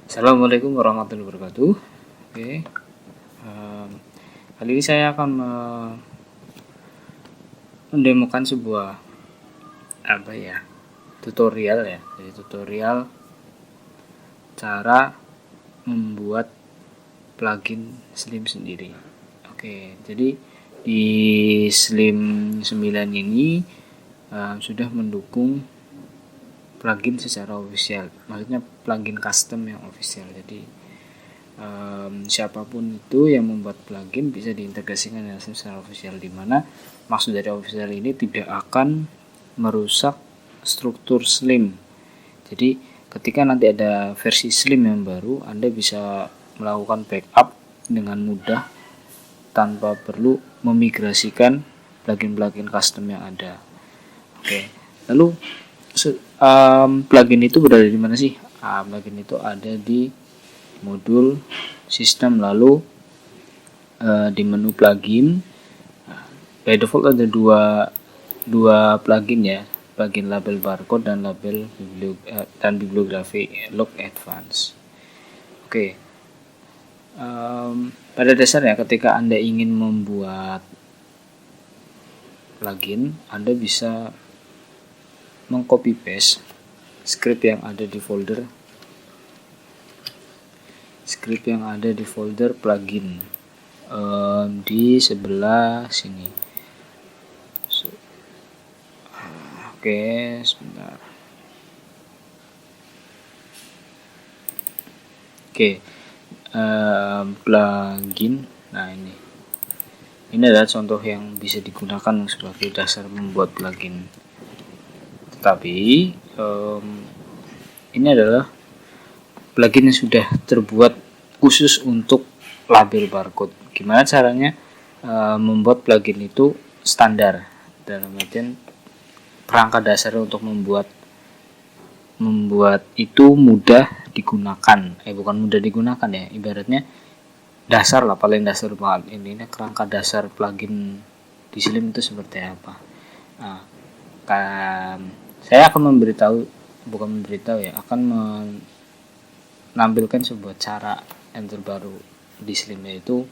Assalamualaikum warahmatullahi wabarakatuh. Oke, kali ini saya akan mendemokan sebuah tutorial ya. Jadi tutorial cara membuat plugin Slim sendiri. Oke, jadi di Slim 9 ini sudah mendukung plugin secara official, maksudnya plugin custom yang official. Jadi siapapun itu yang membuat plugin bisa diintegrasikan dengan Slim secara official, di mana maksud dari official ini tidak akan merusak struktur Slim. Jadi ketika nanti ada versi Slim yang baru, Anda bisa melakukan backup dengan mudah tanpa perlu memigrasikan plugin-plugin custom yang ada. Oke, lalu plugin itu berada di mana sih? Plugin itu ada di modul sistem, lalu di menu plugin. By default ada dua plugin ya, plugin label barcode dan label bibliografi log advance. Oke, pada dasarnya ketika Anda ingin membuat plugin, Anda bisa mengcopy paste script yang ada di folder plugin di sebelah sini. Oke, sebentar. Oke, plugin. Nah, ini adalah contoh yang bisa digunakan sebagai dasar membuat plugin. Tetapi ini adalah plugin yang sudah terbuat khusus untuk label barcode. Gimana caranya membuat plugin itu standar, dalam artian perangkat dasar untuk membuat itu mudah digunakan. Bukan mudah digunakan ya, ibaratnya dasar lah, paling dasar banget. Ini kerangka dasar plugin di Slim itu seperti apa. Nah, saya akan akan menampilkan sebuah cara yang terbaru di Slim, yaitu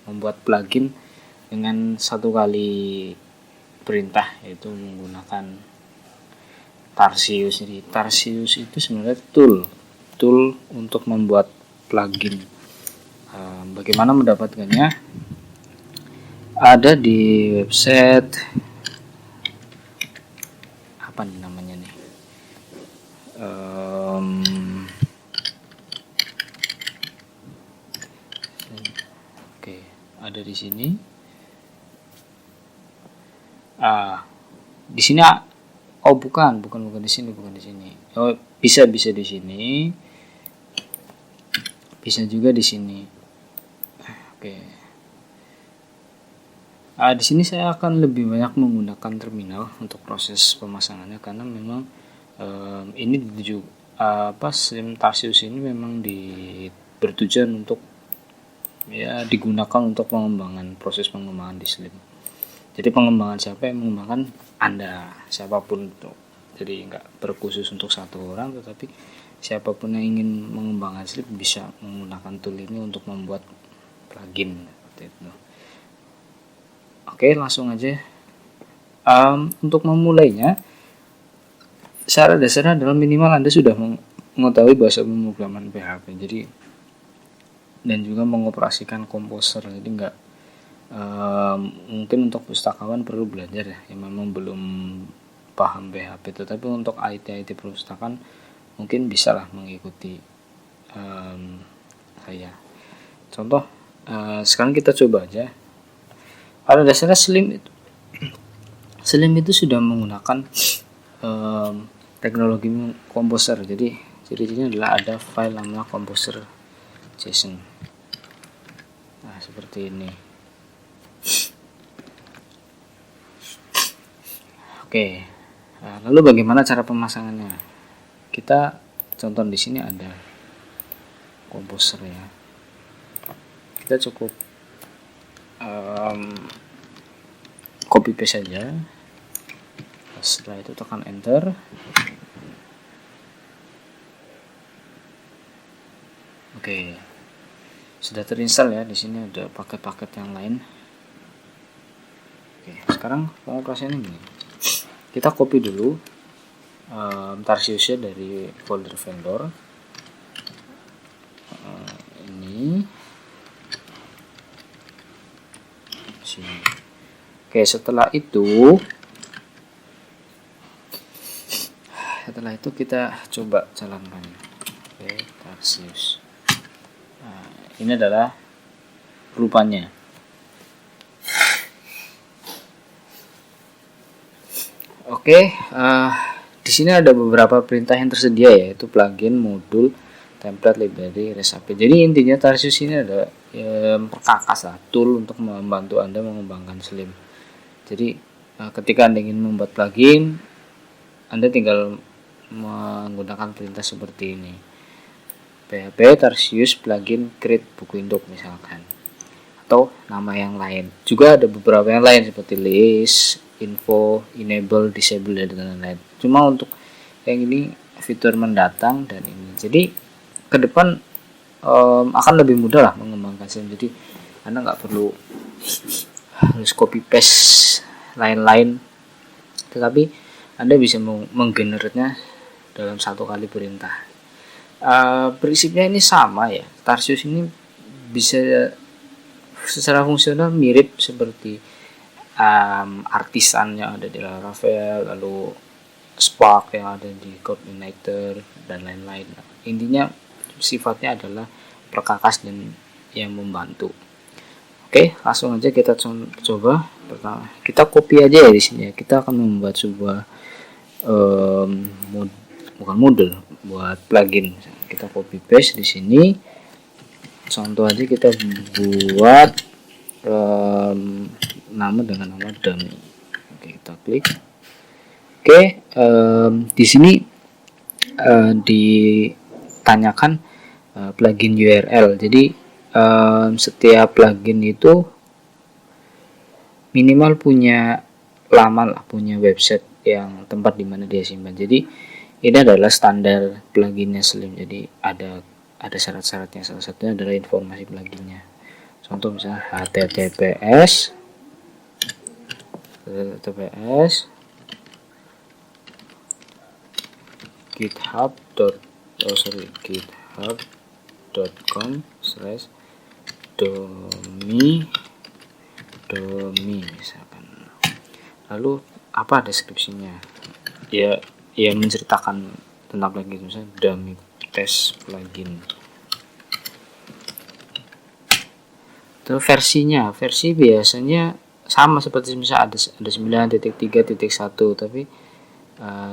membuat plugin dengan satu kali perintah, yaitu menggunakan Tarsius. Jadi Tarsius itu sebenarnya tool untuk membuat plugin. Bagaimana mendapatkannya? Ada di website apa nih namanya nih? Oke, ada di sini. Di sini bukan di sini. Bisa di sini. Bisa juga di sini. Oke. Di sini saya akan lebih banyak menggunakan terminal untuk proses pemasangannya, karena memang ini Slim Tarsius ini memang bertujuan untuk digunakan untuk proses pengembangan di Slim. Jadi pengembangan siapa yang mengembangkan? Anda, siapapun itu. Jadi nggak berkhusus untuk satu orang, tetapi siapapun yang ingin mengembangkan Slim bisa menggunakan tool ini untuk membuat plugin seperti itu. Oke, langsung aja. Untuk memulainya, syarat dasarnya adalah minimal Anda sudah mengetahui bahasa pemrograman PHP. Jadi dan juga mengoperasikan Composer. Jadi nggak mungkin untuk pustakawan perlu belajar ya, yang memang belum paham PHP. Tetapi untuk IT perpustakaan mungkin bisa lah mengikuti saya. Contoh, sekarang kita coba aja. Pada dasarnya Slim itu sudah menggunakan teknologi Composer. Jadi ciri-cirinya adalah ada file namanya Composer JSON. Nah, seperti ini. Oke. Lalu bagaimana cara pemasangannya? Kita contoh di sini ada Composer ya. Kita cukup copy paste saja. Setelah itu tekan enter. Oke, sudah terinstall ya. Di sini ada paket-paket yang lain. Oke, sekarang pengoperasiannya gini. Kita copy dulu Tarsiusnya dari folder vendor. Ini sini. Oke, setelah itu kita coba jalankan. Oke, Tarsius. Nah, ini adalah rupanya. Oke, di sini ada beberapa perintah yang tersedia, yaitu plugin, modul, template, library, REST API. Jadi intinya Tarsius ini ada perkakas lah, tool untuk membantu Anda mengembangkan Slim. Jadi ketika Anda ingin membuat plugin, Anda tinggal menggunakan perintah seperti ini. PHP Tarsius plugin create buku induk misalkan, atau nama yang lain. Juga ada beberapa yang lain seperti list, info, enable, disable, dan lain-lain. Cuma untuk yang ini fitur mendatang dan ini. Jadi ke depan akan lebih mudah lah mengembangkan Slim. Jadi Anda nggak perlu harus copy paste lain-lain, tetapi Anda bisa menggenerate-nya dalam satu kali perintah. Prinsipnya ini sama ya. Tarsius ini bisa secara fungsional mirip seperti artisan yang ada di Laravel, lalu Spark yang ada di Coordinator dan lain-lain. Intinya sifatnya adalah perkakas dan yang membantu. Oke, langsung aja kita coba. Pertama, kita copy aja ya di sini ya. Kita akan membuat sebuah bukan model, buat plugin. Kita copy paste di sini. Contoh aja kita buat nama dengan nama dummy. Oke, kita klik. Oke, di sini ditanyakan plugin URL. Jadi setiap plugin itu minimal punya laman lah, punya website yang tempat dimana dia simpan. Jadi ini adalah standar pluginnya Slim. Jadi ada syarat-syaratnya. Salah satunya adalah informasi pluginnya. Contoh misalnya https github.com/domi misalkan. Lalu apa deskripsinya? Ya menceritakan tentang plugin, misalnya dummy test plugin. Terus versi biasanya sama seperti misalnya ada 9.3.1, tapi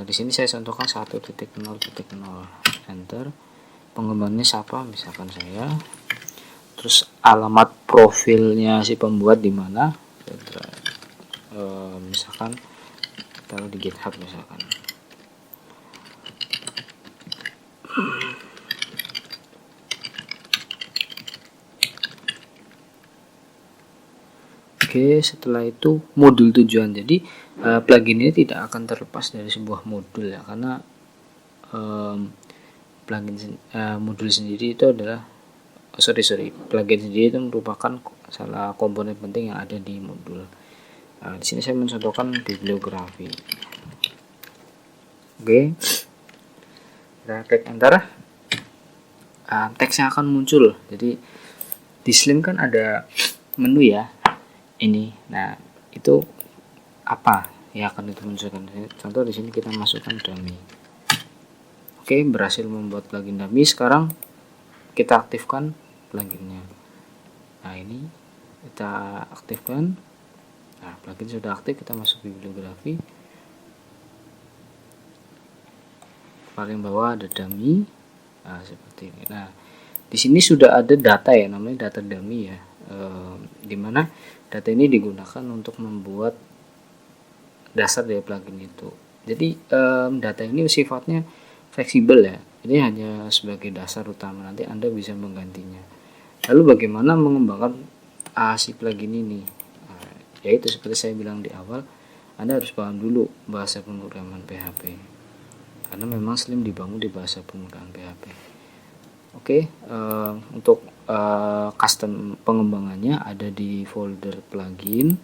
di sini saya contohkan 1.0.0. Enter. Pengembangnya siapa? Misalkan saya. Terus alamat profilnya si pembuat di mana? Misalkan taruh di GitHub misalkan. Oke, setelah itu modul tujuan. Jadi plugin ini tidak akan terlepas dari sebuah modul ya, karena modul sendiri itu adalah plugin sendiri itu merupakan salah komponen penting yang ada di modul. Di sini saya mencontohkan bibliografi. Oke, kita klik enter. Teksnya akan muncul. Jadi di Slim kan ada menu ya. Ini, nah itu apa ya akan itu munculkan. Contoh di sini kita masukkan dummy. Oke, berhasil membuat plugin dummy. Sekarang kita aktifkan pluginnya. Nah ini kita aktifkan. Nah plugin sudah aktif. Kita masuk bibliografi. Paling bawah ada dummy. Nah seperti ini. Nah di sini sudah ada data ya, namanya data dummy ya. Dimana data ini digunakan untuk membuat dasar dari plugin itu. Jadi data ini sifatnya fleksibel ya. Ini hanya sebagai dasar utama, nanti Anda bisa menggantinya. Lalu bagaimana mengembangkan si plugin ini? Yaitu seperti saya bilang di awal, Anda harus paham dulu bahasa pemrograman PHP. Karena memang Slim dibangun di bahasa pemrograman PHP. Oke, untuk custom pengembangannya ada di folder plugin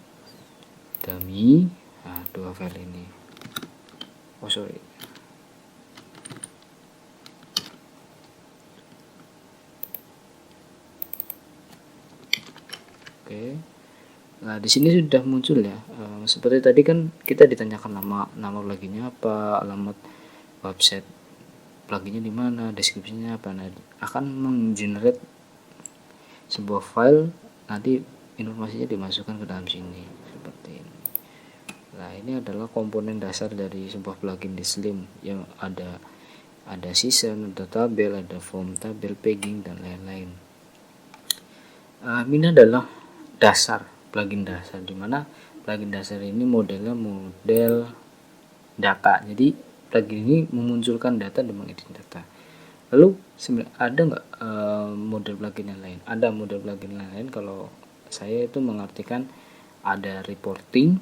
dummy. Nah, dua file ini. Oh sorry. Oke. Nah, di sini sudah muncul ya. Seperti tadi kan kita ditanyakan nama pluginnya apa, alamat website pluginnya di mana, deskripsinya apa. Nah, akan menggenerate sebuah file, nanti informasinya dimasukkan ke dalam sini seperti ini. Nah, ini adalah komponen dasar dari sebuah plugin di Slim yang ada season, ada tabel, ada form tabel, pegging dan lain-lain. Ini adalah dasar plugin dasar, dimana plugin dasar ini modelnya model data. Jadi plugin ini memunculkan data dan mengedit data. Lalu ada nggak model plugin yang lain? Ada model plugin lain. Kalau saya itu mengartikan ada reporting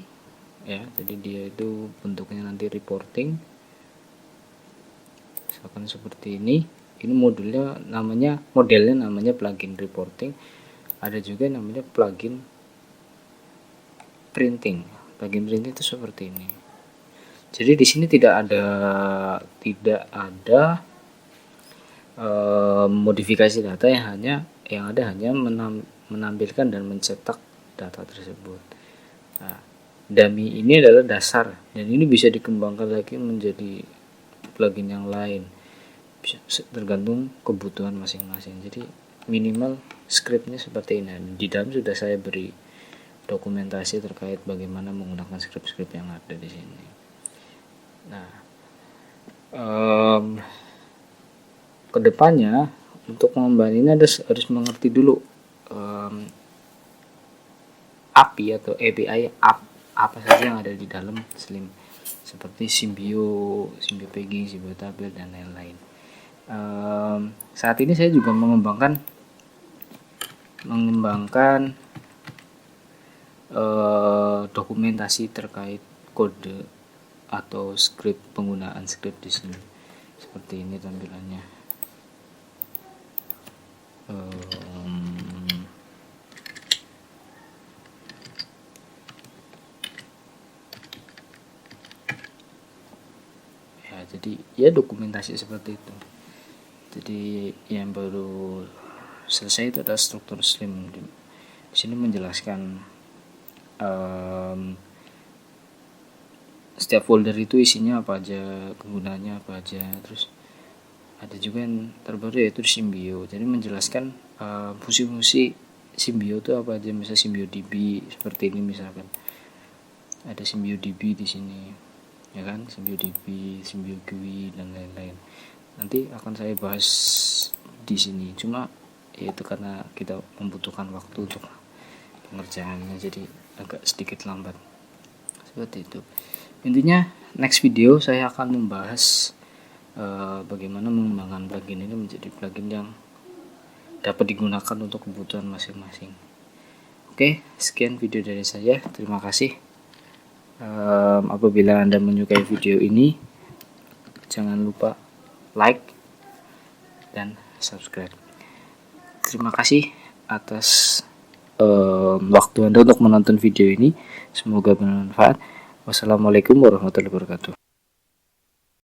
ya, jadi dia itu bentuknya nanti reporting, misalkan seperti ini modelnya namanya plugin reporting. Ada juga namanya plugin printing. Plugin printing itu seperti ini. Jadi di sini tidak ada modifikasi data, yang ada hanya menampilkan dan mencetak data tersebut. Nah, dummy ini adalah dasar dan ini bisa dikembangkan lagi menjadi plugin yang lain, bisa tergantung kebutuhan masing-masing. Jadi minimal scriptnya seperti ini. Di dalam sudah saya beri dokumentasi terkait bagaimana menggunakan script-script yang ada di sini. Nah, kedepannya untuk pengembangan ini harus mengerti dulu API atau API apa saja yang ada di dalam Slim, seperti Symbio pegging, Symbio tabel dan lain-lain. Saat ini saya juga mengembangkan dokumentasi terkait kode atau penggunaan script di sini. Seperti ini tampilannya. Ya, jadi ya dokumentasi seperti itu. Jadi yang baru selesai itu adalah struktur Slim. Di sini menjelaskan setiap folder itu isinya apa aja, kegunaannya apa aja. Terus ada juga yang terbaru yaitu Symbio. Jadi menjelaskan fungsi-fungsi Symbio itu apa aja. Misalnya Symbio DB seperti ini, misalkan ada Symbio DB di sini, ya kan, Symbio DB, Symbio GUI dan lain-lain. Nanti akan saya bahas di sini. Cuma yaitu karena kita membutuhkan waktu untuk pengerjaannya, jadi agak sedikit lambat. Seperti itu. Intinya next video saya akan membahas bagaimana mengembangkan plugin ini menjadi plugin yang dapat digunakan untuk kebutuhan masing-masing. Oke, sekian video dari saya. Terima kasih. Apabila Anda menyukai video ini, jangan lupa like dan subscribe. Terima kasih atas waktu Anda untuk menonton video ini. Semoga bermanfaat. Wassalamualaikum warahmatullahi wabarakatuh.